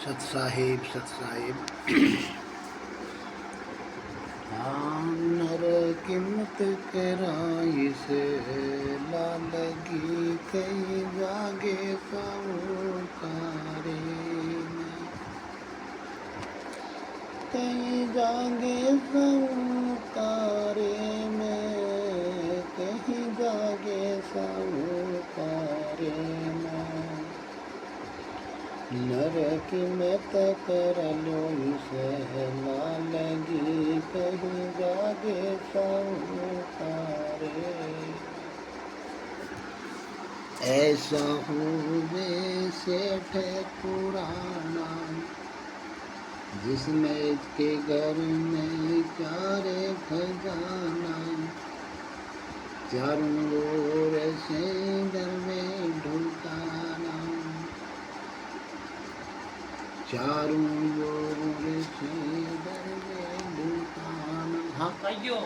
सत साहेब सत साहेब। हाँ नर कीमत कराई से ला लगी कई जागे सारे में, कई जागे सारे में, कहीं जागे सारे में। नर कीमत कर लो से ना लगी कहीं जागे सारे। ऐसा हुए सेठ पुराना जिसमें के घर में चारे खजाना, चारों ओर से घर में ढुकाना, चारों ओर से घर में ढुकाना। हाँ કયો